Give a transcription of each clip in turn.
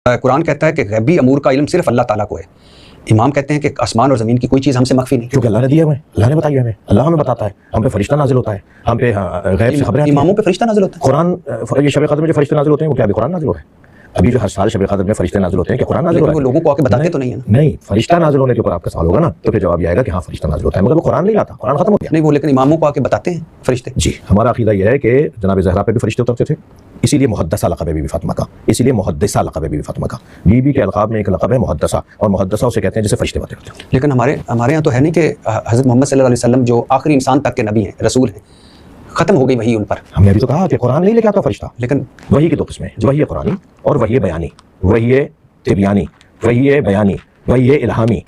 قرآن کہتا ہے کہ غیبی امور کا علم صرف اللہ تعالیٰ کو ہے. امام کہتے ہیں کہ آسمان اور زمین کی کوئی چیز ہم سے مخفی نہیں، کیونکہ اللہ نے دیا ہمیں، اللہ نے بتایا ہمیں، اللہ ہمیں بتاتا ہے، ہم پہ فرشتہ نازل ہوتا ہے، ہم پہ غیب سے خبریں. اماموں پہ فرشتہ نازل ہوتا ہے. قرآن یہ شب قدر میں جو فرشتے نازل ہوتے ہیں وہ کیا ابھی قرآن نازل ہو رہا ہے؟ ابھی جو ہر سال شب قدر میں فرشتے نازل ہوتے ہیں کہ قرآن نازل ہو رہا ہے؟ وہ لوگوں کو آ کے بتاتے تو نہیں ہے نا. نہیں، فرشتہ نازل ہونے کے اوپر آپ کا سوال ہوگا نا، تو پھر جواب یہ آئے گا کہ ہاں فرشتہ نازل ہوتا ہے، مگر وہ قرآن نہیں لاتا، قرآن ختم ہو گیا. نہیں، وہ لیکن اماموں کو آ کے بتاتے ہیں فرشتے. جی، ہمارا عقیدہ یہ ہے کہ جناب زہرا پہ بھی فرشتے اترتے تھے، اسی لیے محدثہ لقب ہے بی بی فاطمہ کا، اسی لیے محدثہ لقب ہے بی بی فاطمہ کا. بی بی کے القاب میں ایک لقب ہے محدثہ، اور محدثہ اسے کہتے ہیں جسے فرشتے باتیں کرتے ہیں. لیکن ہمارے یہاں تو ہے نہیں کہ حضرت محمد صلی اللہ علیہ وسلم جو آخری انسان تک کے نبی ہیں، رسول ہیں، ختم ہو گئی وہی ان پر. ہم نے ابھی تو کہا کہ قرآن نہیں لے کے آتا فرشتہ، لیکن وحی کی دو قسمیں ہیں، وحی قرآنی اور وحی بیانی، وحی طبیانی، وحی بیانی، وحی الہامی.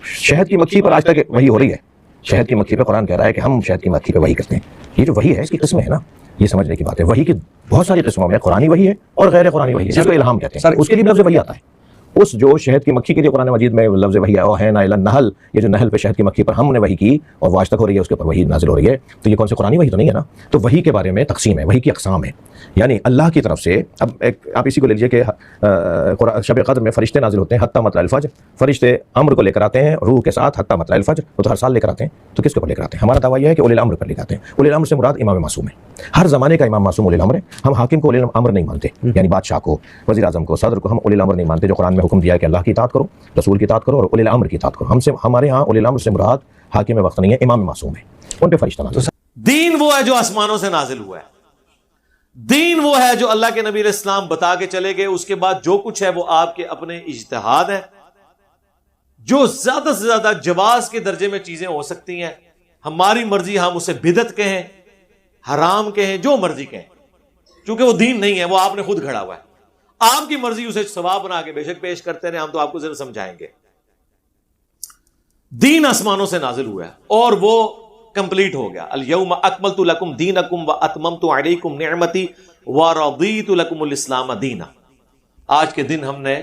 شہد کی مکھی پر آج تک وحی ہو رہی ہے، شہد کی مکھی پہ قرآن کہہ رہا ہے کہ ہم شہد کی مکھی پہ وحی کرتے ہیں. یہ جو وحی ہے اس کی قسمیں ہیں نا، یہ سمجھنے کی بات ہے. وحی کی بہت ساری قسموں میں قرآنی وحی ہے اور غیر قرآنی وحی ہے، جس کو الہام کہتے ہیں. اس کے لیے لفظ وحی آتا ہے. اس جو شہد کی مکھی کے لیے قرآن مجید میں لفظ وحی ہے، اوحینا الی النحل، یہ جو نحل پہ شہد کی مکھی پر ہم نے وحی کی اور وہ آج تک ہو رہی ہے، اس کے اوپر وحی نازل ہو رہی ہے، تو یہ کون سی قرآنی وحی تو نہیں ہے نا. تو وحی کے بارے میں تقسیم ہے، وحی کی اقسام ہے. یعنی اللہ کی طرف سے اب آپ اسی کو لے لیجیے کہ شب قدر میں فرشتے نازل ہوتے ہیں حتی مطلع الفجر، فرشتے امر کو لے کر آتے ہیں روح کے ساتھ حتی مطلع الفجر. وہ تو ہر سال لے کر آتے ہیں، تو کس کے اوپر لے کر آتے ہیں؟ ہمارا دعویٰ یہ ہے کہ اولی الامر پر لے کر آتے ہیں. اولی الامر سے مراد امام معصوم ہے، ہر زمانے کا امام معصوم اولی الامر ہے. ہم حاکم کو اولی الامر نہیں مانتے، یعنی بادشاہ کو، وزیر اعظم کو، صدر کو ہم اولی الامر نہیں مانتے. جو قرآن میں حکم دیا ہے کہ اللہ کی اطاعت کرو، رسول کی اطاعت کرو اور اولی الامر کی اطاعت کرو. ہمارے ہاں اولی الامر سے مراد حاکم وقت نہیں ہے، امام معصوم ہے، ان پہ فرشتہ نازل. دین وہ ہے جو آسمانوں سے نازل ہوا ہے، دین وہ ہے جو اللہ کے نبی علیہ السلام بتا کے چلے گئے. اس کے بعد جو کچھ ہے وہ آپ کے اپنے اجتہاد ہیں. جو زیادہ سے زیادہ جواز کے درجے میں چیزیں ہو سکتی ہیں، ہماری مرضی، ہم اسے بدعت کہیں، حرام کہیں، جو مرضی کہیں، چونکہ وہ دین نہیں ہے، وہ آپ نے خود گھڑا ہوا ہے. آپ کی مرضی اسے ثواب بنا کے بے شک پیش کرتے رہے، ہم تو آپ کو ذرا سمجھائیں گے. دین آسمانوں سے نازل ہوا ہے اور وہ کمپلیٹ ہو گیا. الیوم اکملت لکم دینکم واتممت علیکم نعمتی ورضیت لکم الاسلام دینا. آج کے دن ہم نے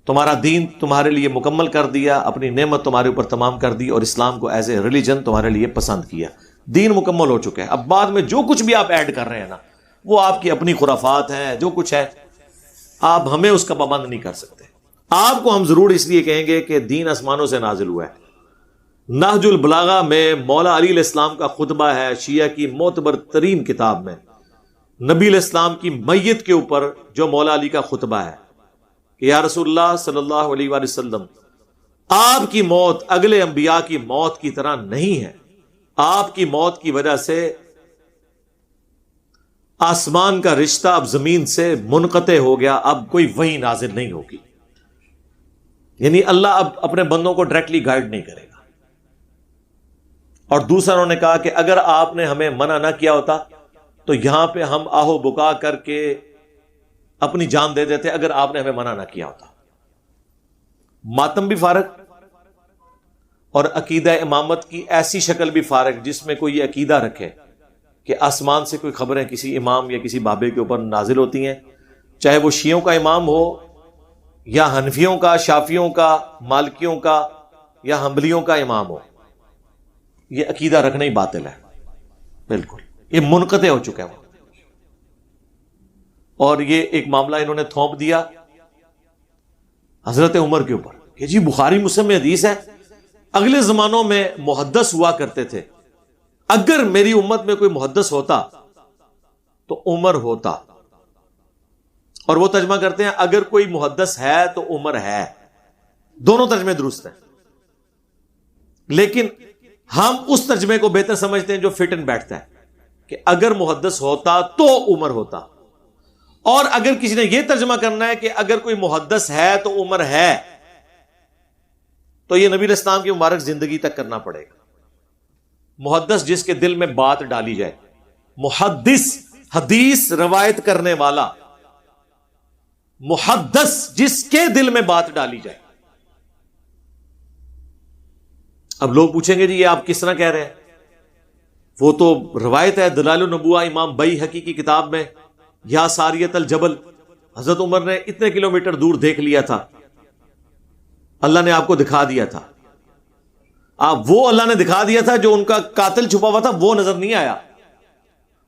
تمہارا دین تمہارے لیے مکمل کر دیا، اپنی نعمت تمہارے اوپر تمام کر دی اور اسلام کو ایز اے ریلیجن تمہارے لیے پسند کیا. دین مکمل ہو چکا ہے. اب بعد میں جو کچھ بھی آپ ایڈ کر رہے ہیں نا، وہ آپ کی اپنی خرافات ہیں، جو کچھ ہے آپ ہمیں اس کا پابند نہیں کر سکتے. آپ کو ہم ضرور اس لیے کہیں گے کہ دین آسمانوں سے نازل ہوا ہے. نہج البلاغہ میں مولا علی علیہ السلام کا خطبہ ہے، شیعہ کی معتبر ترین کتاب میں نبی علیہ السلام کی میت کے اوپر جو مولا علی کا خطبہ ہے کہ یا رسول اللہ صلی اللہ علیہ وآلہ وسلم، آپ کی موت اگلے انبیاء کی موت کی طرح نہیں ہے. آپ کی موت کی وجہ سے آسمان کا رشتہ اب زمین سے منقطع ہو گیا، اب کوئی وحی نازل نہیں ہوگی. یعنی اللہ اب اپنے بندوں کو ڈائریکٹلی گائیڈ نہیں کرے گا. اور دوسرا انہوں نے کہا کہ اگر آپ نے ہمیں منع نہ کیا ہوتا تو یہاں پہ ہم آہو بکا کر کے اپنی جان دے دیتے، اگر آپ نے ہمیں منع نہ کیا ہوتا. ماتم بھی فارغ اور عقیدہ امامت کی ایسی شکل بھی فارغ جس میں کوئی یہ عقیدہ رکھے کہ آسمان سے کوئی خبریں کسی امام یا کسی بابے کے اوپر نازل ہوتی ہیں، چاہے وہ شیعوں کا امام ہو یا حنفیوں کا، شافیوں کا، مالکیوں کا یا حنبلیوں کا امام ہو. یہ عقیدہ رکھنا ہی باطل ہے، بالکل یہ منقطع ہو چکا ہے. اور یہ ایک معاملہ انہوں نے تھوپ دیا حضرت عمر کے اوپر کہ جی بخاری مسلم میں حدیث ہے اگلے زمانوں میں محدث ہوا کرتے تھے، اگر میری امت میں کوئی محدث ہوتا تو عمر ہوتا. اور وہ ترجمہ کرتے ہیں اگر کوئی محدث ہے تو عمر ہے. دونوں ترجمے درست ہیں، لیکن ہم اس ترجمے کو بہتر سمجھتے ہیں جو فٹ ان بیٹھتا ہے کہ اگر محدث ہوتا تو عمر ہوتا. اور اگر کسی نے یہ ترجمہ کرنا ہے کہ اگر کوئی محدث ہے تو عمر ہے، تو یہ نبی علیہ السلام کی مبارک زندگی تک کرنا پڑے گا. محدث جس کے دل میں بات ڈالی جائے، محدث حدیث روایت کرنے والا، محدث جس کے دل میں بات ڈالی جائے. اب لوگ پوچھیں گے جی یہ آپ کس طرح کہہ رہے ہیں؟ وہ تو روایت ہے دلائل النبوہ امام بیہقی کی کتاب میں، یا ساریت الجبل، حضرت عمر نے اتنے کلومیٹر دور دیکھ لیا تھا، اللہ نے آپ کو دکھا دیا تھا. وہ اللہ نے دکھا دیا تھا، جو ان کا قاتل چھپا ہوا تھا وہ نظر نہیں آیا.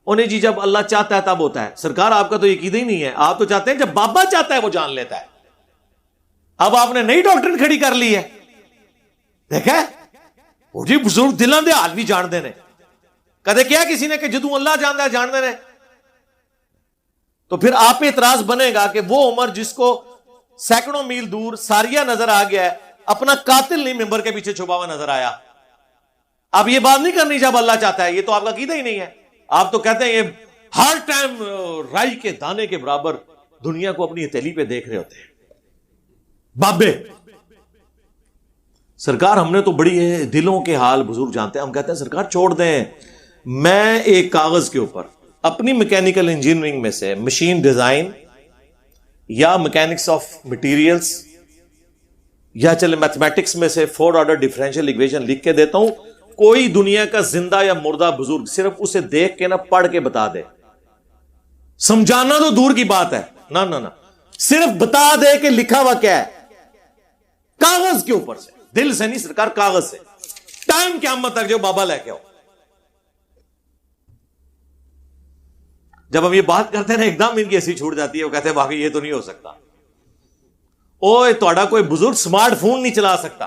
انہیں جی جب اللہ چاہتا ہے تب ہوتا ہے. سرکار آپ کا تو عقیدہ ہی نہیں ہے, آپ تو چاہتے ہیں جب بابا چاہتا ہے وہ جان لیتا ہے. اب آپ نے نئی ڈاکٹرن کھڑی کر لی ہے, دیکھا وہ جی بزرگ دلاں دے حال بھی جان دے نے. کدے کیا کسی نے کہ جدوں اللہ جاندا ہے جان دے نے؟ تو پھر آپ پہ اعتراض بنے گا کہ وہ عمر جس کو سینکڑوں میل دور ساریہ نظر آ گیا ہے, اپنا قاتل نہیں ممبر کے پیچھے چھپا ہوا نظر آیا. اب یہ بات نہیں کرنی جب اللہ چاہتا ہے, یہ تو آپ کا عقیدہ ہی نہیں ہے. آپ تو کہتے ہیں یہ ہر ٹائم رائی کے دانے کے برابر دنیا کو اپنی ہتھیلی پہ دیکھ رہے ہوتے ہیں. بابے سرکار ہم نے تو بڑی ہے دلوں کے حال بزرگ جانتے ہیں. ہم کہتے ہیں سرکار چھوڑ دیں, میں ایک کاغذ کے اوپر اپنی میکینیکل انجینئرنگ میں سے مشین ڈیزائن یا میکینکس آف مٹیریلز یا چلے میتھمیٹکس میں سے 4 آرڈر ڈیفرنشیل ایکویشن لکھ کے دیتا ہوں. کوئی دنیا کا زندہ یا مردہ بزرگ صرف اسے دیکھ کے نہ پڑھ کے بتا دے, سمجھانا تو دور کی بات ہے, نہ صرف بتا دے کہ لکھا ہوا کیا ہے کاغذ کے اوپر سے, دل سے نہیں سرکار, کاغذ سے. ٹائم قیامت تک جو بابا لے کے آؤ. جب ہم یہ بات کرتے ہیں نا ایک دم ان کی ایسی چھوٹ جاتی ہے, وہ کہتے ہیں واقعی یہ تو نہیں ہو سکتا. اوے تھوڑا کوئی بزرگ سمارٹ فون نہیں چلا سکتا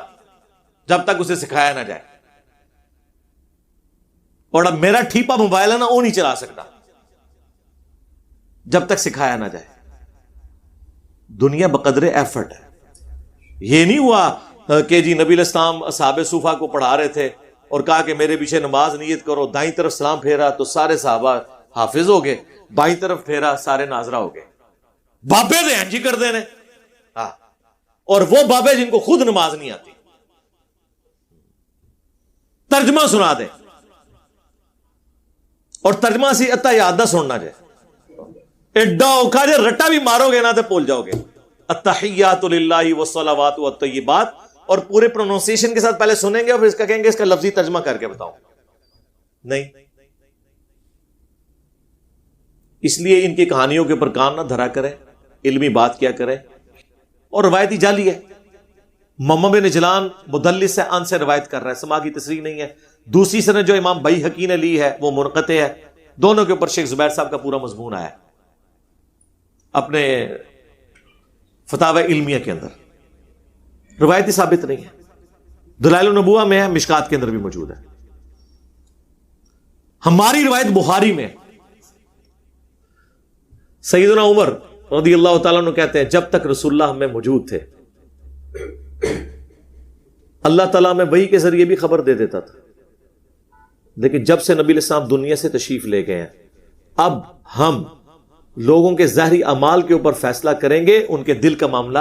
جب تک اسے سکھایا نہ جائے, اور اب میرا ٹھیپا موبائل ہے نا وہ نہیں چلا سکتا جب تک سکھایا نہ جائے. دنیا بقدر ایفرٹ ہے. یہ نہیں ہوا کہ جی نبی علیہ السلام اصحاب صوفہ کو پڑھا رہے تھے اور کہا کہ میرے پیچھے نماز نیت کرو, دائیں طرف سلام پھیرا تو سارے صحابہ حافظ ہو گئے, بائیں طرف پھیرا سارے ناظرہ ہو گئے. بابے دے ہیں جی کر دینے, ہاں, اور وہ بابے جن کو خود نماز نہیں آتی. ترجمہ سنا دیں اور ترجمہ سی اتا یادہ سننا جائے, ایڈا اوکھا جے رٹا بھی مارو گے نا تو بھول جاؤ گے. التحیات للہ والصلوات والطیبات, اور پورے پروننسیشن کے ساتھ پہلے سنیں گے اور پھر اس کا کہیں گے اس کا لفظی ترجمہ کر کے بتاؤ. نہیں, اس لیے ان کی کہانیوں کے اوپر کان نہ دھرا کریں, علمی بات کیا کریں. اور روایتی جعلی ہے. محمد بن جلان مدلس سے ان سے روایت کر رہا ہے, سما کی تصریح نہیں ہے. دوسری سند جو امام بیہقی نے لی ہے وہ منقطع ہے. دونوں کے اوپر شیخ زبیر صاحب کا پورا مضمون آیا اپنے فتاوی علمیہ کے اندر. روایتی ثابت نہیں ہے, دلائل النبوہ میں ہے, مشکات کے اندر بھی موجود ہے. ہماری روایت بخاری میں سیدنا عمر رضی اللہ تعالیٰ عنہ کہتے ہیں جب تک رسول اللہ ہمیں موجود تھے اللہ تعالیٰ میں وحی کے ذریعے بھی خبر دے دیتا تھا, لیکن جب سے نبی علیہ السلام دنیا سے تشریف لے گئے ہیں اب ہم لوگوں کے ظاہری اعمال کے اوپر فیصلہ کریں گے, ان کے دل کا معاملہ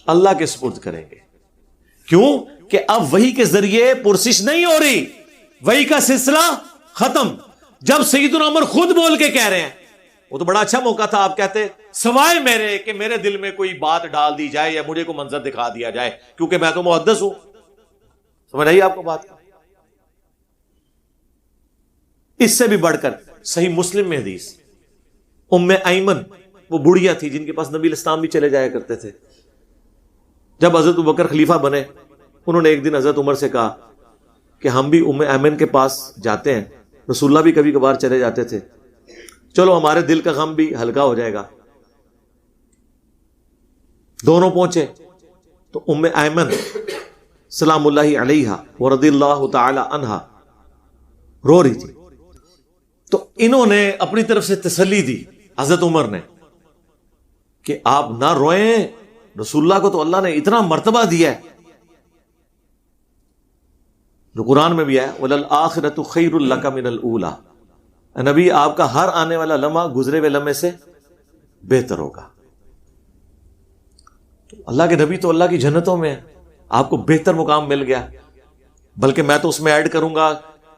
اللہ کے سپرد کریں گے. کیوں کہ اب وحی کے ذریعے پرسش نہیں ہو رہی, وحی کا سلسلہ ختم. جب سیدنا عمر خود بول کے کہہ رہے ہیں, وہ تو بڑا اچھا موقع تھا, آپ کہتے سوائے میرے کہ میرے دل میں کوئی بات ڈال دی جائے یا مجھے کوئی منظر دکھا دیا جائے, کیونکہ میں تو محدث ہوں. سمجھ آئیے آپ کو بات. اس سے بھی بڑھ کر صحیح مسلم میں حدیث, ام ایمن وہ بڑھیا تھی جن کے پاس نبی علیہ السلام بھی چلے جایا کرتے تھے. جب حضرت ابوبکر خلیفہ بنے, انہوں نے ایک دن حضرت عمر سے کہا کہ ہم بھی ام ایمن کے پاس جاتے ہیں, رسول اللہ بھی کبھی کبھار چلے جاتے تھے, چلو ہمارے دل کا غم بھی ہلکا ہو جائے گا. دونوں پہنچے تو ام ایمن سلام اللہ علیہا ورضی اللہ تعالی عنہا رو رہی تھی. تو انہوں نے اپنی طرف سے تسلی دی حضرت عمر نے کہ آپ نہ روئیں, رسول اللہ کو تو اللہ نے اتنا مرتبہ دیا ہے, جو قرآن میں بھی ہے وَلَلْآخِرَةُ خَيْرٌ لَكَ مِنَ الْأُولَى, نبی آپ کا ہر آنے والا لمحہ گزرے ہوئے لمحے سے بہتر ہوگا. تو اللہ کے نبی تو اللہ کی جنتوں میں ہے, آپ کو بہتر مقام مل گیا. بلکہ میں تو اس میں ایڈ کروں گا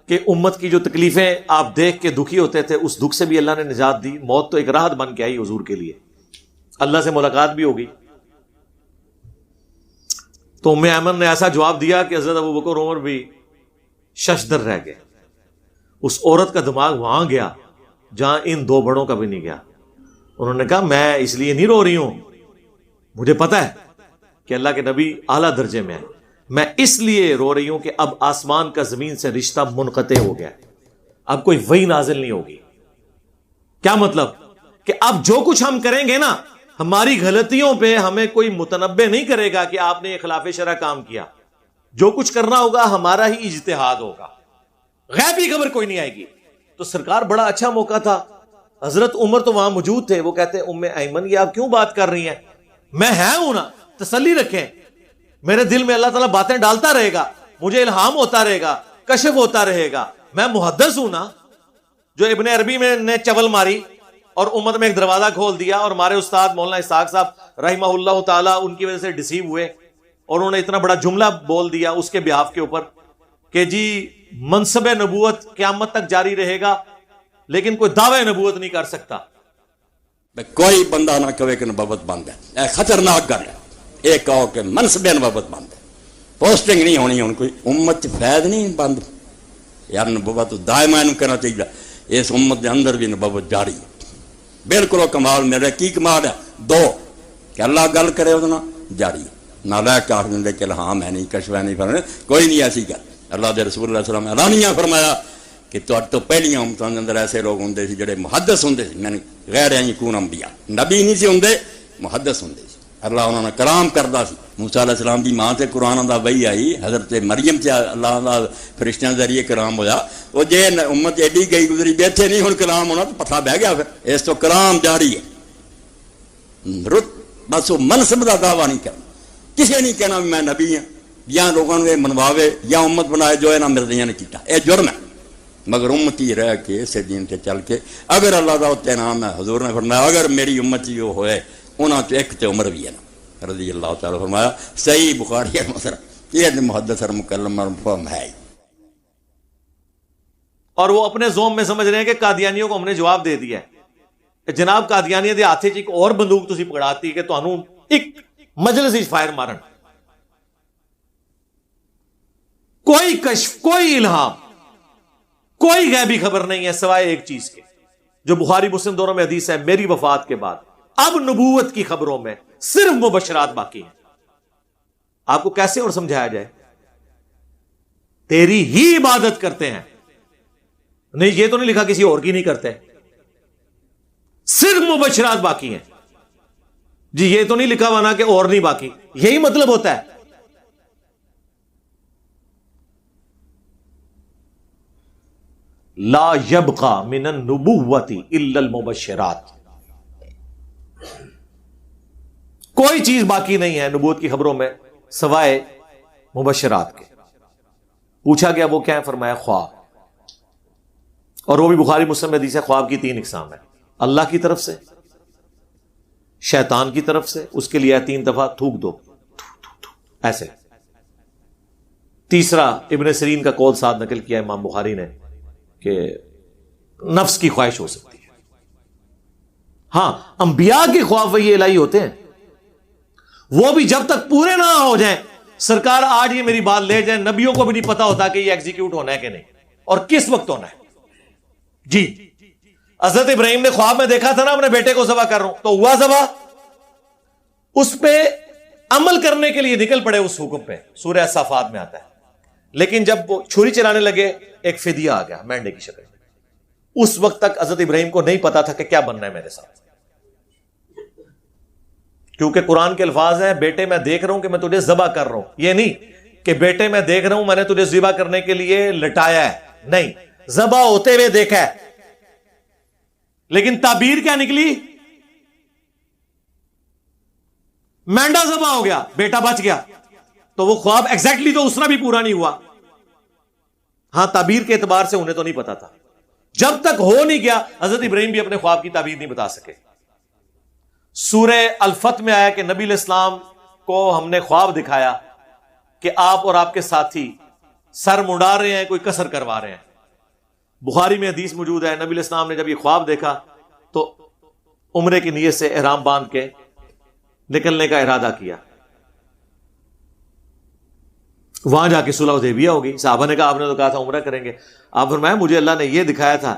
کہ امت کی جو تکلیفیں آپ دیکھ کے دکھی ہوتے تھے اس دکھ سے بھی اللہ نے نجات دی. موت تو ایک راحت بن کے آئی حضور کے لیے, اللہ سے ملاقات بھی ہوگی. تو ام ایمن نے ایسا جواب دیا کہ حضرت ابوبکر عمر بھی ششدر رہ گئے. اس عورت کا دماغ وہاں گیا جہاں ان دو بڑوں کا بھی نہیں گیا. انہوں نے کہا میں اس لیے نہیں رو رہی ہوں, مجھے پتا ہے کہ اللہ کے نبی اعلیٰ درجے میں ہے, میں اس لیے رو رہی ہوں کہ اب آسمان کا زمین سے رشتہ منقطع ہو گیا, اب کوئی وحی نازل نہیں ہوگی. کیا مطلب؟ کہ اب جو کچھ ہم کریں گے نا، ہماری غلطیوں پہ ہمیں کوئی متنبع نہیں کرے گا کہ آپ نے یہ خلاف شرع کام کیا. جو کچھ کرنا ہوگا ہمارا ہی اجتہاد ہوگا، غیبی خبر کوئی نہیں آئے گی. تو سرکار بڑا اچھا موقع تھا، حضرت عمر تو وہاں موجود تھے. وہ کہتے ام ایمن یہ آپ کیوں بات کر رہی ہیں؟ میں ہوں نا، تسلی رکھیں، میرے دل میں اللہ تعالیٰ باتیں ڈالتا رہے گا، مجھے الہام ہوتا رہے گا، کشف ہوتا رہے گا. میں محدث ہوں نا. جو ابن عربی میں نے چول ماری اور امت میں ایک دروازہ کھول دیا، اور ہمارے استاد مولانا اسحاق صاحب رحمہ اللہ تعالیٰ ان کی وجہ سے ڈسیو ہوئے، اور انہوں نے اتنا بڑا جملہ بول دیا اس کے بیہاف کے اوپر کہ جی منصب نبوت قیامت تک جاری رہے گا لیکن کوئی دعوی نبوت نہیں کر سکتا. کوئی بندہ نہ کہے کہ نبوت بند ہے، اے خطرناک گل ہے. یہ کہو کہ منصب نبوت بند ہے، پوسٹنگ نہیں ہونی. ہوں کوئی امت فیض نہیں بند یار، نبوت دائما کہنا چاہیے. اس امت کے اندر بھی نبوت جاری ہے. بالکل کمال میرے کی کمال ہے؟ دو کہ اللہ گل کرے وہ جاری، نہ لے کے آخر دے کہ الہام ہے نہیں، کشف ہے نہیں، فرمایا کوئی نہیں ایسی گل. اللہ دے رسول اللہ علیہ وسلم اعلانیہ فرمایا کہ تو پہلیاں امتوں کے اندر ایسے لوگ ہوں جڑے محدث ہوں، یعنی غیر یکون انبیاء، نبی نہیں سی ہوں، محدث ہوں. اللہ انہوں نے کلام کرتا سی. موسیٰ علیہ السلام دی ماں تے قرآن دا وحی آئی، حضرت مریم سے اللہ دا فرشتیاں ذریعے کلام ہویا. وہ جے امت ایڈی گئی گزری بیٹھے نہیں ہن کلام ہونا تو پتہ بہ گیا. پھر اس تو کلام جاری ہے. بس وہ منصب دا دعویٰ نہیں کرنا، کسی نہیں کہنا میں نبی ہوں، یا لوگوں نے منواوے یا امت بنائے جو انہاں مرضیاں نے کیتا. اے جرم ہے. مگر امتی رہ کے اسے دین تے چل کے اگر اللہ دا تے نام ہے، حضور نے فرمایا اگر میری امتی وہ ہوئے انہاں تو ایک تے عمر بھی ہے نا رضی اللہ تعالیٰ. فرمایا صحیح بخاری ہے مسئلہ، یہ محدث اور مکلم اور مفہوم ہے. اور وہ اپنے زوم میں سمجھ رہے ہیں کہ قادیانیوں کو ہم نے جواب دے دیا ہے. جناب قادیانیوں دے ہاتھ ایک اور بندوق تسی پکڑاتی کہ تانوں ایک مجلس وچ فائر مارن. کوئی کشف، کوئی الہام، کوئی غیبی خبر نہیں ہے سوائے ایک چیز کے جو بخاری مسلم دونوں میں حدیث ہے، میری وفات کے بعد اب نبوت کی خبروں میں صرف مبشرات باقی ہیں. آپ کو کیسے اور سمجھایا جائے؟ تیری ہی عبادت کرتے ہیں. نہیں یہ تو نہیں لکھا کسی اور کی نہیں کرتے، صرف مبشرات باقی ہیں. جی یہ تو نہیں لکھا ہوا نا کہ اور نہیں باقی، یہی مطلب ہوتا ہے. لا یبقى من النبوۃ الا المبشرات. کوئی چیز باقی نہیں ہے نبوت کی خبروں میں سوائے مبشرات کے. پوچھا گیا وہ کیا ہے؟ فرمایا خواب. اور وہ بھی بخاری مسلم میں حدیث ہے. خواب کی 3 اقسام ہے، اللہ کی طرف سے، شیطان کی طرف سے، اس کے لیے 3 دفعہ تھوک دو ایسے. تیسرا ابن سیرین کا قول ساتھ نقل کیا امام بخاری نے کہ نفس کی خواہش ہو سکتی ہے. ہاں انبیاء کے خواب وہی الہی ہوتے ہیں، وہ بھی جب تک پورے نہ ہو جائیں. سرکار آج یہ میری بات لے جائیں، نبیوں کو بھی نہیں پتا ہوتا کہ یہ ایگزیکیوٹ ہونا ہے کہ نہیں اور کس وقت ہونا ہے. جی حضرت ابراہیم نے خواب میں دیکھا تھا نا اپنے بیٹے کو ذبح کر رہا ہوں، تو ہوا ذبح. اس پہ عمل کرنے کے لیے نکل پڑے اس حکم پہ، سورہ صافات میں آتا ہے. لیکن جب وہ چھری چلانے لگے ایک فدیہ آ گیا مینڈے کی شکل. اس وقت تک حضرت ابراہیم کو نہیں پتا تھا کہ کیا بننا ہے میرے ساتھ، کیونکہ قرآن کے الفاظ ہیں بیٹے میں دیکھ رہا ہوں کہ میں تجھے ذبح کر رہا ہوں. یہ نہیں کہ بیٹے میں دیکھ رہا ہوں میں نے تجھے ذبح کرنے کے لیے لٹایا ہے، نہیں، ذبح ہوتے ہوئے دیکھا ہے. لیکن تعبیر کیا نکلی؟ مینڈا ذبح ہو گیا، بیٹا بچ گیا. تو وہ خواب ایگزیکٹلی تو اس نے بھی پورا نہیں ہوا. ہاں تعبیر کے اعتبار سے انہیں تو نہیں پتا تھا. جب تک ہو نہیں گیا حضرت ابراہیم بھی اپنے خواب کی تعبیر نہیں بتا سکے. سورہ الفتح میں آیا کہ نبی علیہ السلام کو ہم نے خواب دکھایا کہ آپ اور آپ کے ساتھی سر منڈا رہے ہیں، کوئی کسر کروا رہے ہیں. بخاری میں حدیث موجود ہے نبی علیہ السلام نے جب یہ خواب دیکھا تو عمرے کی نیت سے احرام باندھ کے نکلنے کا ارادہ کیا. وہاں جا کے صلح حدیبیہ ہوگی. صحابہ نے کہا آپ نے تو کہا تھا عمرہ کریں گے. آپ فرمایا مجھے اللہ نے یہ دکھایا تھا،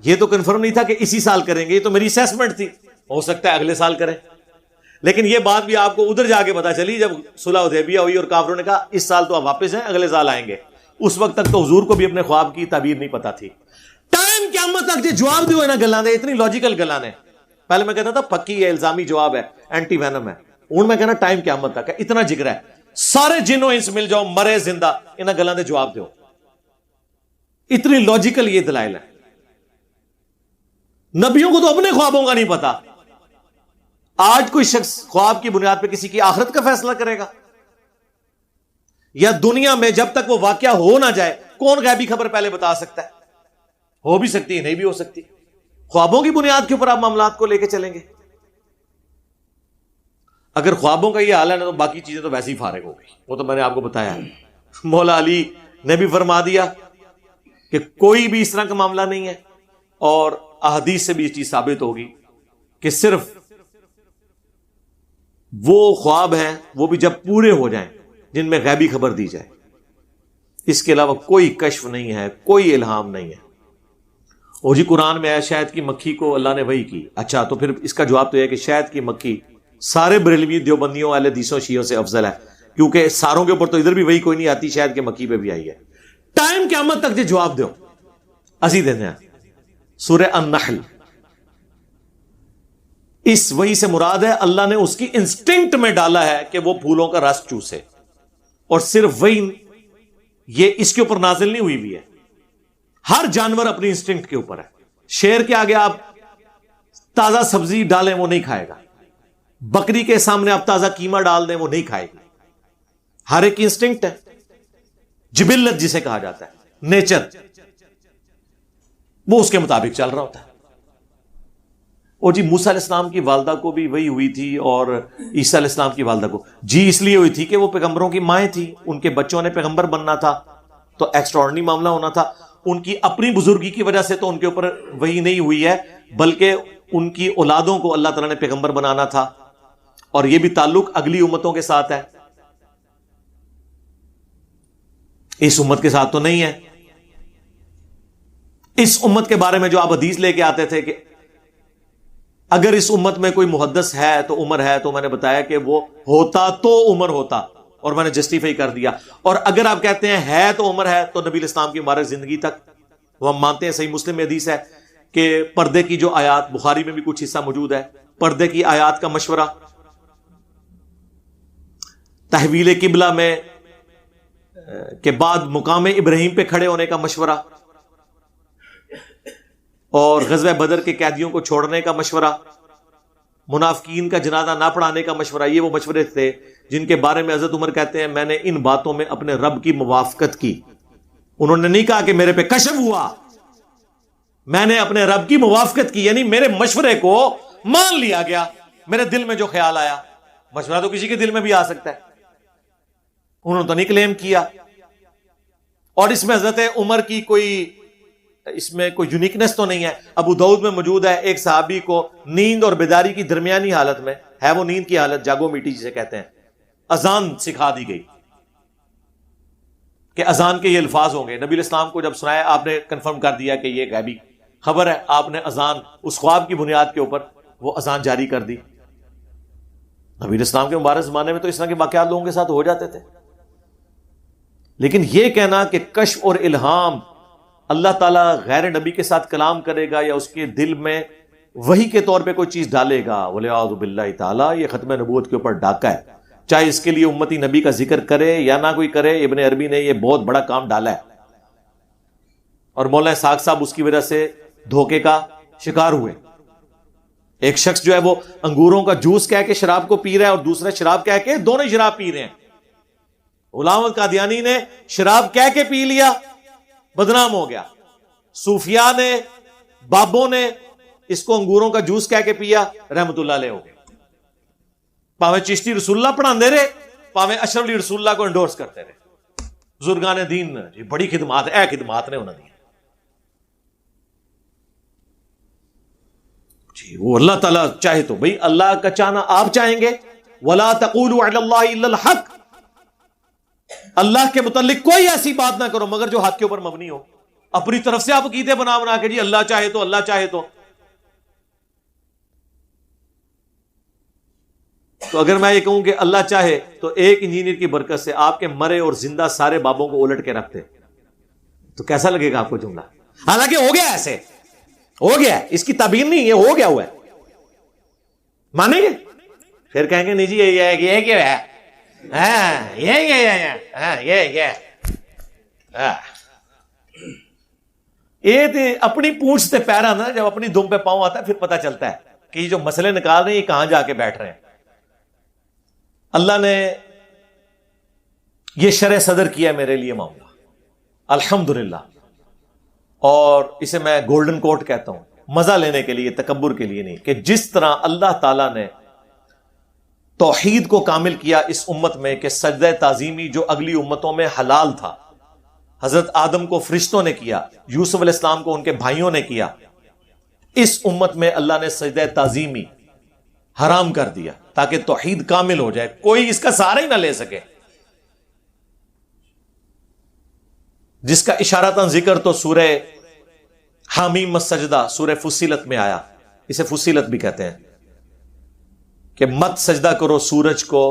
یہ تو کنفرم نہیں تھا کہ اسی سال کریں گے، یہ تو میری اسیسمنٹ تھی، ہو سکتا ہے اگلے سال کریں. لیکن یہ بات بھی آپ کو ادھر جا کے پتا چلی جب صلح حدیبیہ ہوئی اور کافروں نے کہا اس سال تو آپ واپس ہیں، اگلے سال آئیں گے. اس وقت تک تو حضور کو بھی اپنے خواب کی تعبیر نہیں پتا تھی. ٹائم قیامت تک جی جواب دیو انہاں گلاں دے، اتنی لاجیکل گلاں نے. پہلے میں کہتا تھا پکی ہے، الزامی جواب ہے، اینٹی وینم ہے. ہوں میں کہنا ٹائم قیامت تک ہے، اتنا جگر ہے. سارے جنوں انس مل جاؤ، مرے زندہ، انہاں گلاں دے جواب دیو. اتنی لاجیکل یہ دلائل ہے. نبیوں کو تو اپنے خوابوں کا نہیں پتا. آج کوئی شخص خواب کی بنیاد پہ کسی کی آخرت کا فیصلہ کرے گا؟ یا دنیا میں جب تک وہ واقعہ ہو نہ جائے کون غیبی خبر پہلے بتا سکتا ہے؟ ہو بھی سکتی ہے، نہیں بھی ہو سکتی. خوابوں کی بنیاد کے اوپر آپ معاملات کو لے کے چلیں گے. اگر خوابوں کا یہ حال ہے نا تو باقی چیزیں تو ویسے ہی فارغ ہو گئی. وہ تو میں نے آپ کو بتایا ہے. مولا علی نے بھی فرما دیا کہ کوئی بھی اس طرح کا معاملہ نہیں ہے، اور احادیث سے بھی یہ چیز ثابت ہوگی کہ صرف وہ خواب ہیں وہ بھی جب پورے ہو جائیں جن میں غیبی خبر دی جائے. اس کے علاوہ کوئی کشف نہیں ہے، کوئی الہام نہیں ہے. اور جی قرآن میں ہے شہد کی مکھی کو اللہ نے وحی کی. اچھا تو پھر اس کا جواب تو یہ ہے کہ شہد کی مکھی سارے بریلوی دیوبندیوں اہل حدیثوں شیعوں سے افضل ہے، کیونکہ ساروں کے اوپر تو ادھر بھی وہی کوئی نہیں آتی، شہد کی مکھی پہ بھی آئی ہے. ٹائم قیامت تک جی جواب دو اسی دیتے ہیں. سورہ النحل، اس وحی سے مراد ہے اللہ نے اس کی انسٹنکٹ میں ڈالا ہے کہ وہ پھولوں کا رس چوسے، اور صرف وحی یہ اس کے اوپر نازل نہیں ہوئی بھی ہے. ہر جانور اپنی انسٹنکٹ کے اوپر ہے. شیر کے آگے آپ تازہ سبزی ڈالیں وہ نہیں کھائے گا، بکری کے سامنے آپ تازہ قیمہ ڈال دیں وہ نہیں کھائے گی. ہر ایک انسٹنکٹ ہے، جبلت جسے کہا جاتا ہے، نیچر، وہ اس کے مطابق چل رہا ہوتا ہے. اور جی موسیٰ علیہ السلام کی والدہ کو بھی وہی ہوئی تھی، اور عیسیٰ علیہ السلام کی والدہ کو جی اس لیے ہوئی تھی کہ وہ پیغمبروں کی مائیں تھی، ان کے بچوں نے پیغمبر بننا تھا تو ایکسٹراڈنری معاملہ ہونا تھا. ان کی اپنی بزرگی کی وجہ سے تو ان کے اوپر وہی نہیں ہوئی ہے، بلکہ ان کی اولادوں کو اللہ تعالیٰ نے پیغمبر بنانا تھا، اور یہ بھی تعلق اگلی امتوں کے ساتھ ہے، اس امت کے ساتھ تو نہیں ہے. اس امت کے بارے میں جو آپ حدیث لے کے آتے تھے کہ اگر اس امت میں کوئی محدث ہے تو عمر ہے، تو میں نے بتایا کہ وہ ہوتا تو عمر ہوتا، اور میں نے جسٹیفائی کر دیا. اور اگر آپ کہتے ہیں ہے تو عمر ہے، تو نبی اسلام کی مبارک زندگی تک وہ ہم مانتے ہیں. صحیح مسلم میں حدیث ہے کہ پردے کی جو آیات، بخاری میں بھی کچھ حصہ موجود ہے، پردے کی آیات کا مشورہ، تحویل قبلہ میں کے بعد مقام ابراہیم پہ کھڑے ہونے کا مشورہ، اور غزوہ بدر کے قیدیوں کو چھوڑنے کا مشورہ، منافقین کا جنازہ نہ پڑھانے کا مشورہ. یہ وہ مشورے تھے جن کے بارے میں حضرت عمر کہتے ہیں میں نے ان باتوں میں اپنے رب کی موافقت کی. انہوں نے نہیں کہا کہ میرے پہ کشف ہوا، میں نے اپنے رب کی موافقت کی، یعنی میرے مشورے کو مان لیا گیا. میرے دل میں جو خیال آیا، مشورہ تو کسی کے دل میں بھی آ سکتا ہے، انہوں نے تو نہیں کلیم کیا. اور اس میں حضرت عمر کی اس میں کوئی یونیکنس تو نہیں ہے. ابو داؤد میں موجود ہے ایک صحابی کو نیند اور بیداری کی درمیانی حالت میں ہے، وہ نیند کی حالت، جاگو میٹی جسے کہتے ہیں، اذان سکھا دی گئی کہ اذان کے یہ الفاظ ہوں گے. نبی علیہ السلام کو جب سنایا آپ نے کنفرم کر دیا کہ یہ غیبی خبر ہے. آپ نے اذان اس خواب کی بنیاد کے اوپر وہ اذان جاری کر دی. نبی علیہ السلام کے مبارک زمانے میں تو اس طرح کے واقعات لوگوں کے ساتھ ہو جاتے تھے. لیکن یہ کہنا کہ کشف اور الہام اللہ تعالیٰ غیر نبی کے ساتھ کلام کرے گا یا اس کے دل میں وحی کے طور پہ کوئی چیز ڈالے گا، وَلِعَاذُ بِاللَّهِ تعالیٰ، یہ ختم نبوت کے اوپر ڈاکہ ہے. چاہے اس کے لیے امتی نبی کا ذکر کرے یا نہ کوئی کرے، ابن عربی نے یہ بہت بڑا کام ڈالا ہے. اور مولانا اسحاق صاحب اس کی وجہ سے دھوکے کا شکار ہوئے. ایک شخص جو ہے وہ انگوروں کا جوس کہہ کے شراب کو پی رہا ہے، اور دوسرا شراب کہہ کے، دونوں شراب پی رہے ہیں. غلام القادیانی نے شراب کہہ کے پی لیا، بدنام ہو گیا. صوفیاء نے، بابوں نے اس کو انگوروں کا جوس کہہ کے پیا، رحمت اللہ علیہ ہو گئے. پاویں چشتی رسول اللہ پڑھاندے رہے، پاویں اشرف علی رسول اللہ کو انڈورس کرتے رہے. بزرگان دین جی بڑی خدمات، اے خدمات نے انہوں نے جی. وہ اللہ تعالیٰ چاہے تو، بھئی اللہ کا چاہنا آپ چاہیں گے، وَلَا تَقُولُوا عَلَى اللَّهِ إِلَّا الْحَقِّ، اللہ کے متعلق کوئی ایسی بات نہ کرو مگر جو حق کے اوپر مبنی ہو. اپنی طرف سے آپ عقیدے بنا کے جی اللہ چاہے تو، اللہ چاہے تو اگر میں یہ کہوں کہ اللہ چاہے تو ایک انجینئر کی برکت سے آپ کے مرے اور زندہ سارے بابوں کو الٹ کے رکھتے تو کیسا لگے گا آپ کو جملہ؟ حالانکہ ہو گیا ایسے، ہو گیا، اس کی تعبیر نہیں، یہ ہو گیا ہوا ہے. مانیں گے؟ پھر کہیں گے نہیں جی یہ کیا ہے، یہ تو اپنی پونچھ سے پیر آنا، جب اپنی دم پہ پاؤں آتا ہے پھر پتا چلتا ہے کہ یہ جو مسئلے نکال رہے ہیں یہ کہاں جا کے بیٹھ رہے ہیں. اللہ نے یہ شرح صدر کیا میرے لیے معاملہ الحمدللہ، اور اسے میں گولڈن کوٹ کہتا ہوں، مزہ لینے کے لیے، تکبر کے لیے نہیں، کہ جس طرح اللہ تعالیٰ نے توحید کو کامل کیا اس امت میں کہ سجدہ تعظیمی جو اگلی امتوں میں حلال تھا، حضرت آدم کو فرشتوں نے کیا، یوسف علیہ السلام کو ان کے بھائیوں نے کیا، اس امت میں اللہ نے سجدہ تعظیمی حرام کر دیا تاکہ توحید کامل ہو جائے، کوئی اس کا سہارا ہی نہ لے سکے. جس کا اشارتاً ذکر تو سورہ حامیم السجدہ سورہ فصیلت میں آیا، اسے فصیلت بھی کہتے ہیں، کہ مت سجدہ کرو سورج کو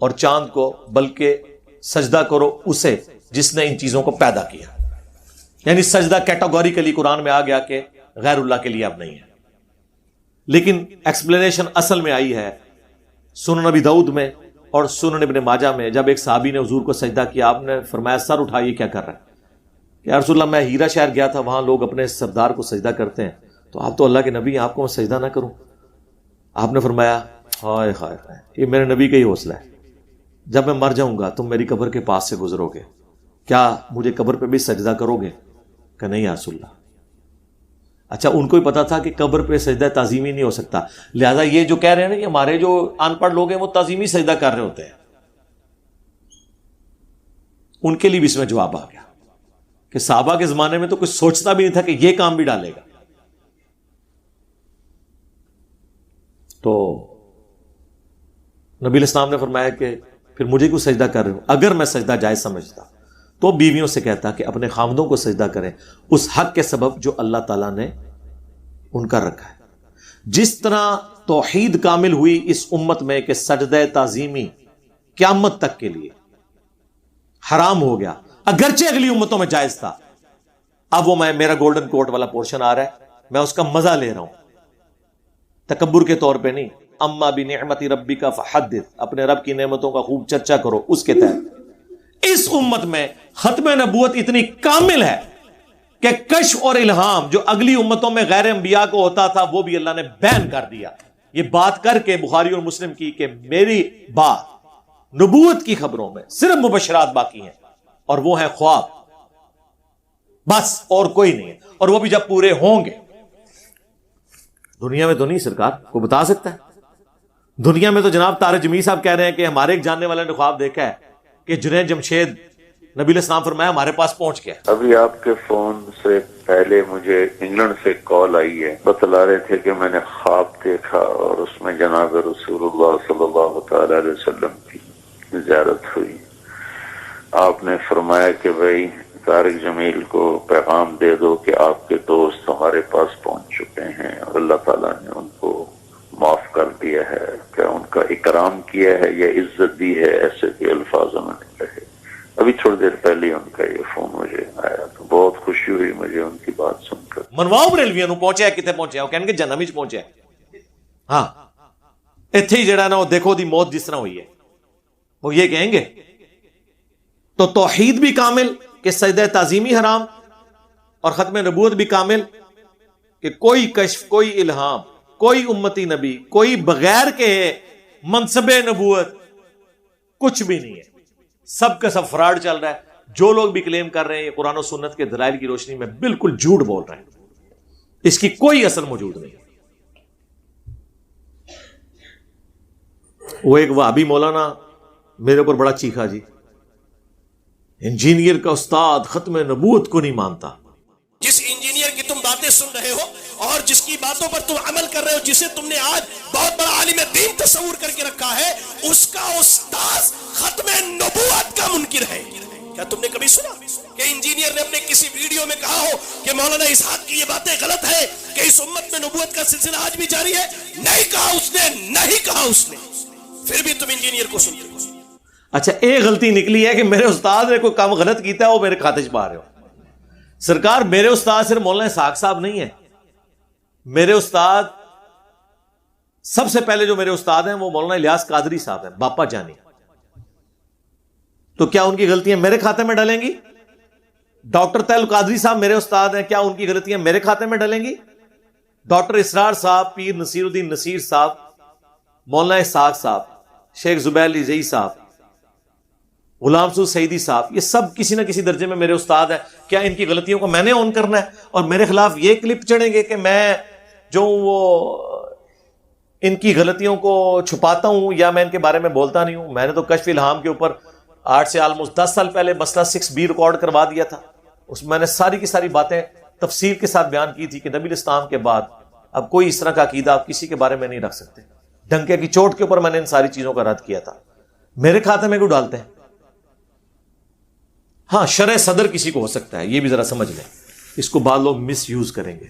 اور چاند کو، بلکہ سجدہ کرو اسے جس نے ان چیزوں کو پیدا کیا. یعنی سجدہ کیٹاگوریکلی قرآن میں آ گیا کہ غیر اللہ کے لیے اب نہیں ہے. لیکن ایکسپلینیشن اصل میں آئی ہے سنن نبی داؤد میں اور سنن ابن ماجہ میں. جب ایک صحابی نے حضور کو سجدہ کیا، آپ نے فرمایا سر اٹھائیے کیا کر رہا ہے؟ کہ یا رسول اللہ میں ہیرا شہر گیا تھا، وہاں لوگ اپنے سردار کو سجدہ کرتے ہیں، تو آپ تو اللہ کے نبی ہیں، آپ کو میں سجدہ نہ کروں؟ آپ نے فرمایا ہائے ہائے ہائے، یہ میرے نبی کا ہی حوصلہ ہے، جب میں مر جاؤں گا تم میری قبر کے پاس سے گزرو گے، کیا مجھے قبر پہ بھی سجدہ کرو گے؟ کہ نہیں یا رسول اللہ. اچھا، ان کو ہی پتا تھا کہ قبر پہ سجدہ تعظیمی نہیں ہو سکتا، لہذا یہ جو کہہ رہے ہیں نا کہ ہمارے جو ان پڑھ لوگ ہیں وہ تعظیمی سجدہ کر رہے ہوتے ہیں، ان کے لیے بھی اس میں جواب آ گیا کہ صحابہ کے زمانے میں تو کچھ سوچتا بھی نہیں تھا کہ یہ کام بھی ڈالے گا. تو نبی علیہ السلام نے فرمایا کہ پھر مجھے کیوں سجدہ کر رہے ہو؟ اگر میں سجدہ جائز سمجھتا تو بیویوں سے کہتا کہ اپنے خامدوں کو سجدہ کریں اس حق کے سبب جو اللہ تعالیٰ نے ان کا رکھا ہے. جس طرح توحید کامل ہوئی اس امت میں کہ سجدہ تعظیمی قیامت تک کے لیے حرام ہو گیا، اگرچہ اگلی امتوں میں جائز تھا. اب وہ میرا گولڈن کوٹ والا پورشن آ رہا ہے، میں اس کا مزہ لے رہا ہوں، تکبر کے طور پہ نہیں. اما بنعمت ربک فحدث، اپنے رب کی نعمتوں کا خوب چرچا کرو. اس کے تحت اس امت میں ختم نبوت اتنی کامل ہے کہ کشف اور الہام جو اگلی امتوں میں غیر انبیاء کو ہوتا تھا وہ بھی اللہ نے بین کر دیا. یہ بات کر کے بخاری اور مسلم کی کہ میری بات نبوت کی خبروں میں صرف مبشرات باقی ہیں، اور وہ ہیں خواب، بس اور کوئی نہیں ہے، اور وہ بھی جب پورے ہوں گے. دنیا میں تو نہیں، سرکار کو بتا سکتا ہے؟ دنیا میں تو جناب طارق جمیل صاحب کہہ رہے ہیں کہ ہمارے ایک جاننے والے نے خواب دیکھا ہے کہ جنید جمشید نبی علیہ السلام فرمایا ہمارے پاس پہنچ گیا. ابھی آپ کے فون سے پہلے مجھے انگلینڈ سے کال آئی ہے، بتلا رہے تھے کہ میں نے خواب دیکھا اور اس میں جناب رسول اللہ صلی اللہ تعالی علیہ وسلم کی زیارت ہوئی. آپ نے فرمایا کہ بھائی طارق جمیل کو پیغام دے دو کہ آپ کے دوست ہمارے پاس پہنچ چکے ہیں اور اللہ تعالیٰ نے ان کو معاف کر دیا ہے، کہ ان کا اکرام کیا ہے یا عزت دی ہے، ایسے کے الفاظ انہوں نے کہے. ابھی تھوڑی دیر پہلے ان کا یہ فون مجھے آیا تو بہت خوشی ہوئی مجھے ان کی بات سن کر. منواؤ بریلویاں نو پہنچیا کتے پہنچیا؟ وہ کہیں گے جنم وچ پہنچیا. ہاں ایتھے ہی جڑا نا وہ دیکھو دی موت جس طرح ہوئی ہے وہ یہ کہیں گے. تو توحید بھی کامل کہ سجدہ تعظیمی حرام، اور ختم نبوت بھی کامل کہ کوئی کشف، کوئی الہام، کوئی امتی نبی، کوئی بغیر کے منصب نبوت کچھ بھی نہیں ہے. سب کا سب فراڈ چل رہا ہے. جو لوگ بھی کلیم کر رہے ہیں یہ قرآن و سنت کے دلائل کی روشنی میں بالکل جھوٹ بول رہے ہیں، اس کی کوئی اثر موجود نہیں. وہ ایک وہابی مولانا میرے اوپر بڑا چیخا، جی انجینئر کا استاد ختم نبوت کو نہیں مانتا. جس انجینئر کی تم باتیں سن رہے ہو اور جس کی باتوں پر تم عمل کر رہے ہو، جسے تم نے آج بہت بڑا عالم دین تصور کر کے رکھا ہے، اس کا استاذ ختم نبوت کا منکر ہے. کیا تم نے کبھی سنا کہ انجینئر نے اپنے کسی ویڈیو میں کہا ہو کہ مولانا اسحاق کی یہ باتیں غلط ہے کہ اس امت میں نبوت کا سلسلہ آج بھی جاری ہے؟ نہیں کہا اس نے، نہیں کہا اس نے. پھر بھی تم انجینئر کو سنتے ہو. اچھا ایک غلطی نکلی ہے کہ میرے استاد نے کوئی کام غلط کیتا ہے وہ میرے کھاتے چ پا رہے ہو. سرکار میرے استاد صرف مولانا اسحاق صاحب نہیں ہیں، میرے استاد سب سے پہلے جو میرے استاد ہیں وہ مولانا الیاس قادری صاحب ہیں، باپا جانی. تو کیا ان کی غلطیاں میرے کھاتے میں ڈلیں گی؟ ڈاکٹر طیل قادری صاحب میرے استاد ہیں، کیا ان کی غلطیاں میرے کھاتے میں ڈلیں گی؟ ڈاکٹر اسرار صاحب، پیر نصیر الدین نصیر صاحب، مولانا اسحاق صاحب، شیخ زبیر علی زئی صاحب، غلام سعود سعیدی صاحب، یہ سب کسی نہ کسی درجے میں میرے استاد ہیں. کیا ان کی غلطیوں کو میں نے اون کرنا ہے اور میرے خلاف یہ کلپ چڑھیں گے کہ میں جو وہ ان کی غلطیوں کو چھپاتا ہوں یا میں ان کے بارے میں بولتا نہیں ہوں؟ میں نے تو کشف الہام کے اوپر 8 سے آلموسٹ 10 سال پہلے مسئلہ 6B ریکارڈ کروا دیا تھا. اس میں نے ساری کی ساری باتیں تفصیل کے ساتھ بیان کی تھی کہ نبی الاسلام کے بعد اب کوئی اس طرح کا عقیدہ آپ کسی کے بارے میں نہیں رکھ سکتے. ڈنکے کی چوٹ کے اوپر میں نے ان ساری چیزوں کا رد کیا تھا. میرے کھاتے میں کیوں ڈالتے ہیں؟ ہاں، شرح صدر کسی کو ہو سکتا ہے، یہ بھی ذرا سمجھ لیں. اس کو بعض لوگ مس یوز کریں گے.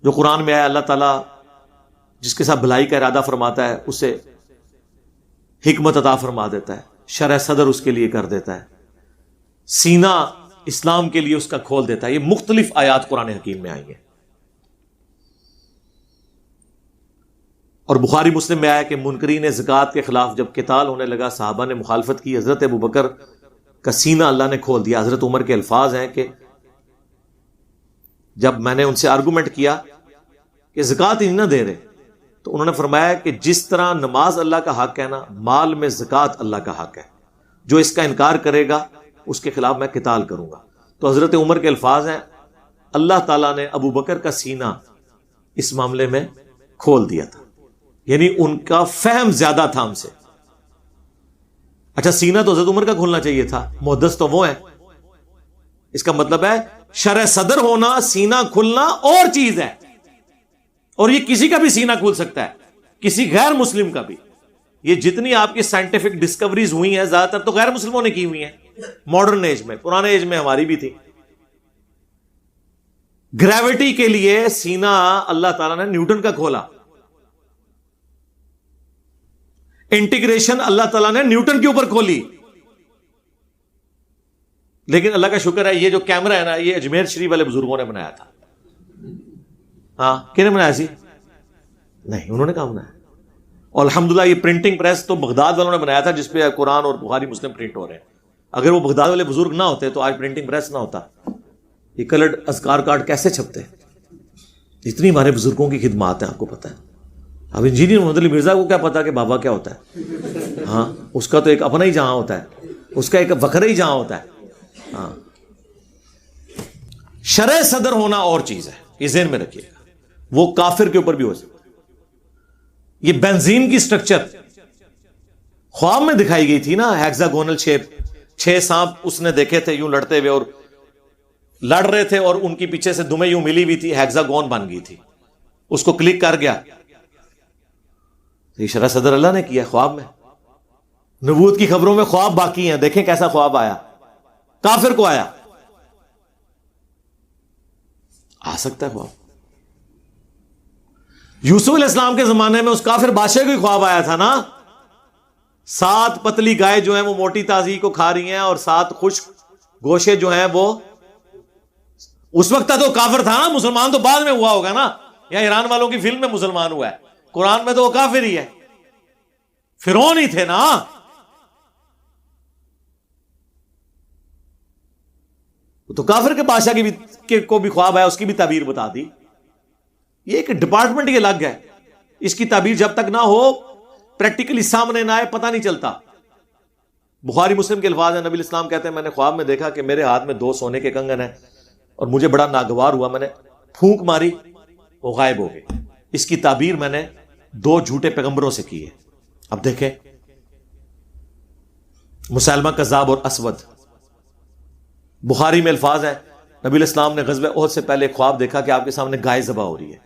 جو قرآن میں آیا اللہ تعالیٰ جس کے ساتھ بھلائی کا ارادہ فرماتا ہے اسے حکمت عطا فرما دیتا ہے، شرح صدر اس کے لیے کر دیتا ہے، سینہ اسلام کے لیے اس کا کھول دیتا ہے. یہ مختلف آیات قرآن حکیم میں آئی ہیں. اور بخاری مسلم میں آیا کہ منکرین زکوٰۃ کے خلاف جب قتال ہونے لگا، صحابہ نے مخالفت کی، حضرت ابوبکر کا سینہ اللہ نے کھول دیا. حضرت عمر کے الفاظ ہیں کہ جب میں نے ان سے آرگومنٹ کیا کہ زکوٰۃ ہی نہ دے رہے، تو انہوں نے فرمایا کہ جس طرح نماز اللہ کا حق ہے نا، مال میں زکوٰۃ اللہ کا حق ہے. جو اس کا انکار کرے گا اس کے خلاف میں قتال کروں گا. تو حضرت عمر کے الفاظ ہیں اللہ تعالیٰ نے ابو بکر کا سینہ اس معاملے میں کھول دیا تھا، یعنی ان کا فہم زیادہ تھا ہم سے. اچھا، سینہ تو حضرت عمر کا کھولنا چاہیے تھا، محدث تو وہ ہیں. اس کا مطلب ہے شرح صدر ہونا، سینہ کھلنا اور چیز ہے. اور یہ کسی کا بھی سینہ کھول سکتا ہے، کسی غیر مسلم کا بھی. یہ جتنی آپ کی سائنٹیفک ڈسکوریز ہوئی ہیں زیادہ تر تو غیر مسلموں نے کی ہوئی ہیں. ماڈرن ایج میں، پرانے ایج میں ہماری بھی تھی. گریوٹی کے لیے سینہ اللہ تعالیٰ نے نیوٹن کا کھولا. انٹیگریشن اللہ تعالیٰ نے نیوٹن کے اوپر کھولی. لیکن اللہ کا شکر ہے یہ جو کیمرہ ہے نا، یہ اجمیر شریف والے بزرگوں نے بنایا تھا. ہاں، کن نے بنایا سی؟ نہیں، انہوں نے کہا بنایا. اور الحمدللہ یہ پرنٹنگ پریس تو بغداد والوں نے بنایا تھا جس پہ قرآن اور بخاری مسلم پرنٹ ہو رہے ہیں. اگر وہ بغداد والے بزرگ نہ ہوتے تو آج پرنٹنگ پریس نہ ہوتا. یہ کلرڈ اذکار کارڈ کیسے چھپتے؟ اتنی ہمارے بزرگوں کی خدمات ہیں، آپ کو پتا ہے. اب انجینئر محمد علی مرزا کو کیا پتا کہ بابا کیا ہوتا ہے؟ ہاں، اس کا تو ایک اپنا ہی جہاں ہوتا ہے، اس کا ایک وکھرا ہی جہاں ہوتا ہے. ہاں، شرح صدر ہونا اور چیز ہے، یہ ذہن میں رکھیے گا. وہ کافر کے اوپر بھی ہو سکتا. یہ بنزین کی سٹرکچر خواب میں دکھائی گئی تھی نا، ہیگزاگونل شیپ. 6 سانپ اس نے دیکھے تھے یوں لڑتے ہوئے، اور لڑ رہے تھے اور ان کی پیچھے سے دمیں یوں ملی ہوئی تھی، ہیگزاگون بن گئی تھی. اس کو کلک کر گیا. یہ شرح صدر اللہ نے کیا خواب میں. نبوت کی خبروں میں خواب باقی ہیں، دیکھیں کیسا خواب آیا. کافر کو آیا، آ سکتا ہے خواب. یوسف علیہ السلام کے زمانے میں اس کافر بادشاہ کو خواب آیا تھا نا. 7 پتلی گائے جو ہیں وہ موٹی تازی کو کھا رہی ہیں، اور 7 خشک گوشے جو ہیں وہ. اس وقت تو کافر تھا نا، مسلمان تو بعد میں ہوا ہوگا نا، یا ایران والوں کی فلم میں مسلمان ہوا ہے. قرآن میں تو وہ کافر ہی ہے، فرعون ہی تھے نا. تو کافر کے بادشاہ کو بھی خواب آیا، اس کی بھی تعبیر بتا دی. یہ ایک ڈپارٹمنٹ ہی الگ ہے. اس کی تعبیر جب تک نہ ہو، پریکٹیکلی سامنے نہ آئے، پتہ نہیں چلتا. بخاری مسلم کے الفاظ ہیں، نبی اسلام کہتے ہیں میں نے خواب میں دیکھا کہ میرے ہاتھ میں 2 سونے کے کنگن ہیں، اور مجھے بڑا ناگوار ہوا. میں نے پھونک ماری، وہ غائب ہو گئے. اس کی تعبیر میں نے 2 جھوٹے پیغمبروں سے کی ہے. اب دیکھیں، مسلمہ کذاب اور اسود. بخاری میں الفاظ ہیں نبی علیہ السلام نے غزوہ احد سے پہلے خواب دیکھا کہ آپ کے سامنے گائے ذبح ہو رہی ہے.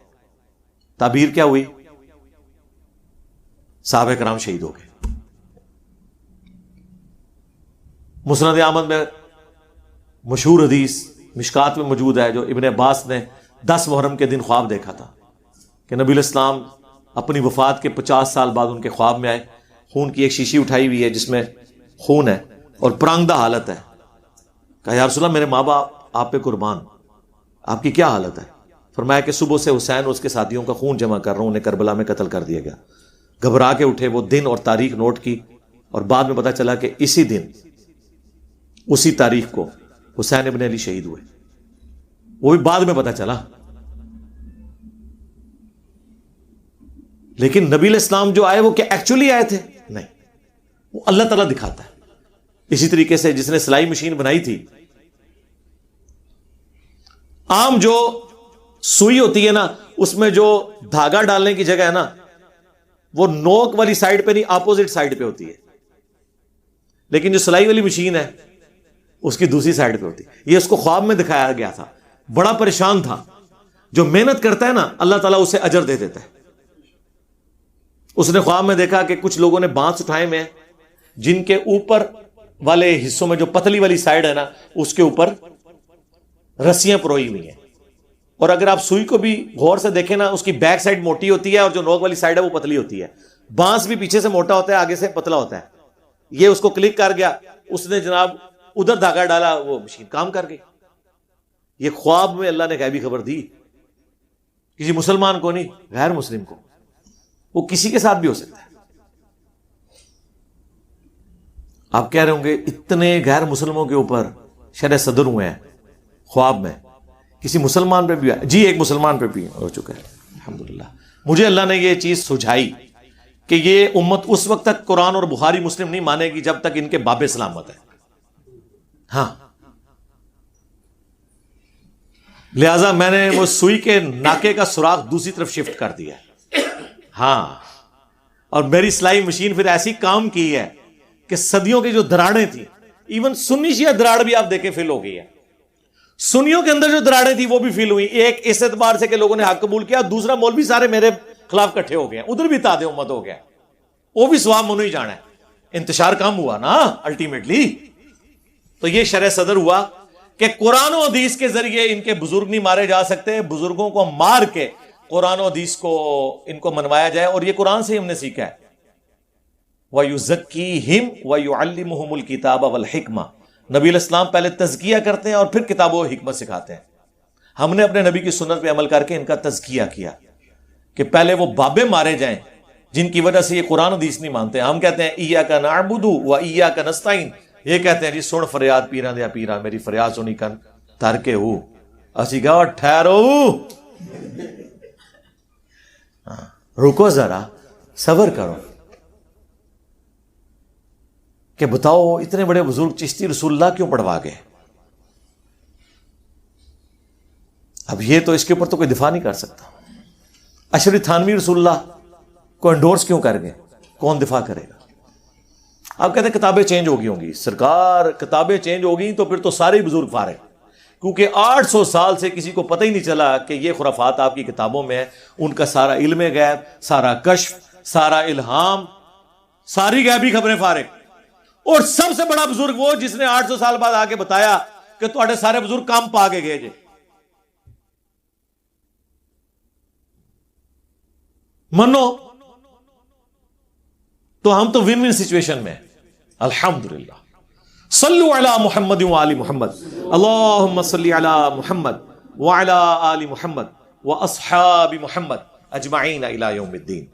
تعبیر کیا ہوئی؟ صحابہ کرام شہید ہو گئے. مسند احمد میں مشہور حدیث مشکات میں موجود ہے، جو ابن عباس نے 10 محرم کے دن خواب دیکھا تھا کہ نبی علیہ السلام اپنی وفات کے 50 سال بعد ان کے خواب میں آئے. خون کی ایک شیشی اٹھائی ہوئی ہے جس میں خون ہے اور پرانگدہ حالت ہے. کہا یا رسول اللہ، میرے ماں باپ آپ پہ قربان, آپ کی کیا حالت ہے؟ فرمایا کہ صبح سے حسین اور اس کے ساتھیوں کا خون جمع کر رہا ہوں, انہیں کربلا میں قتل کر دیا گیا. گھبرا کے اٹھے, وہ دن اور تاریخ نوٹ کی, اور بعد میں پتا چلا کہ اسی دن اسی تاریخ کو حسین ابن علی شہید ہوئے. وہ بھی بعد میں پتا چلا. لیکن نبی علیہ السلام جو آئے وہ کیا ایکچولی آئے تھے؟ نہیں, وہ اللہ تعالیٰ دکھاتا ہے. اسی طریقے سے جس نے سلائی مشین بنائی تھی, عام جو سوئی ہوتی ہے نا, اس میں جو دھاگا ڈالنے کی جگہ ہے نا, وہ نوک والی سائڈ پہ نہیں, اپوزٹ سائڈ پہ ہوتی ہے. لیکن جو سلائی والی مشین ہے اس کی دوسری سائڈ پہ ہوتی ہے. یہ اس کو خواب میں دکھایا گیا تھا. بڑا پریشان تھا. جو محنت کرتا ہے نا, اللہ تعالیٰ اسے اجر دے دیتا ہے. اس نے خواب میں دیکھا کہ کچھ لوگوں نے بانس اٹھائے میں, جن کے اوپر والے حصوں میں جو پتلی والی سائڈ ہے نا, اس کے اوپر رسیاں پروئی ہوئی ہیں. اور اگر آپ سوئی کو بھی غور سے دیکھیں نا, اس کی بیک سائڈ موٹی ہوتی ہے اور جو نوک والی سائڈ ہے وہ پتلی ہوتی ہے. بانس بھی پیچھے سے موٹا ہوتا ہے, آگے سے پتلا ہوتا ہے. یہ اس کو کلک کر گیا, اس نے جناب ادھر دھاگا ڈالا, وہ مشین کام کر گئی. یہ خواب میں اللہ نے غیبی خبر دی, کسی مسلمان کو نہیں, غیر مسلم کو. وہ کسی کے ساتھ بھی ہو سکتا ہے. آپ کہہ رہے ہوں گے اتنے غیر مسلموں کے اوپر شرح صدر ہوئے ہیں خواب میں, کسی مسلمان پہ بھی ہے؟ جی, ایک مسلمان پہ بھی ہو چکا ہے الحمدللہ. مجھے اللہ نے یہ چیز سجھائی کہ یہ امت اس وقت تک قرآن اور بخاری مسلم نہیں مانے گی جب تک ان کے بابے سلامت ہے. ہاں, لہذا میں نے وہ سوئی کے ناکے کا سوراخ دوسری طرف شفٹ کر دیا. ہاں, اور میری سلائی مشین پھر ایسی کام کی ہے کہ صدیوں کی جو دراڑیں تھیں, ایون سنی شیعہ دراڑ بھی آپ دیکھیں فل ہو گئی ہے. سنیوں کے اندر جو دراڑیں تھیں وہ بھی فل ہوئی. ایک اس اعتبار سے کہ لوگوں نے حق قبول کیا, دوسرا مولوی سارے میرے خلاف کٹھے ہو گئے ہیں, ادھر بھی تاد امت ہو گیا. وہ بھی سواب منو ہی جانا ہے. انتشار کام ہوا نا الٹیمیٹلی. تو یہ شرح صدر ہوا کہ قرآن و حدیث کے ذریعے ان کے بزرگ نہیں مارے جا سکتے, بزرگوں کو مار کے قرآن و حدیث کو ان کو منوایا جائے. اور یہ قرآن سے ہی ہم نے سیکھا ہے. وَيُزَكِّيهِمْ وَيُعَلِّمُهُمُ الْكِتَابَ وَالْحِكْمَةَ. نبی علیہ السلام پہلے تزکیہ کرتے ہیں اور پھر کتاب و حکمت سکھاتے ہیں. ہم نے اپنے نبی کی سنت پہ عمل کر کے ان کا تزکیہ کیا کہ پہلے وہ بابے مارے جائیں جن کی وجہ سے یہ قرآن حدیث نہیں مانتے. ہم کہتے ہیں ایاک نعبد و ایاک نستعین, یہ کہتے ہیں جی سن فریاد پیراں دیا پیراں, میری فریاد سنی کن تر کے ہو. اسی کہا ٹھہرو, رکو ذرا, صبر کرو, کہ بتاؤ اتنے بڑے بزرگ چشتی رسول اللہ کیوں پڑھوا گئے. اب یہ تو اس کے اوپر تو کوئی دفاع نہیں کر سکتا. اشرف تھانوی رسول اللہ کو انڈورس کیوں کر گئے, کون دفاع کرے گا؟ آپ کہتے ہیں کتابیں چینج ہو گئی ہوں گی. سرکار کتابیں چینج ہو گئی تو پھر تو سارے بزرگ فارغ, کیونکہ 800 سال سے کسی کو پتہ ہی نہیں چلا کہ یہ خرافات آپ کی کتابوں میں ہیں. ان کا سارا علم غیب, سارا کشف, سارا الہام, ساری غیبی خبریں فارغ. اور سب سے بڑا بزرگ وہ جس نے 800 سال بعد آ کے بتایا کہ تھوڑے سارے بزرگ کام پا کے گئے جے. منو تو ہم تو ون ون سچویشن میں الحمدللہ. صلو علی محمد و آل محمد, اللہم صلی علی محمد وعلی آل محمد واصحاب محمد اجمعین الی یوم الدین.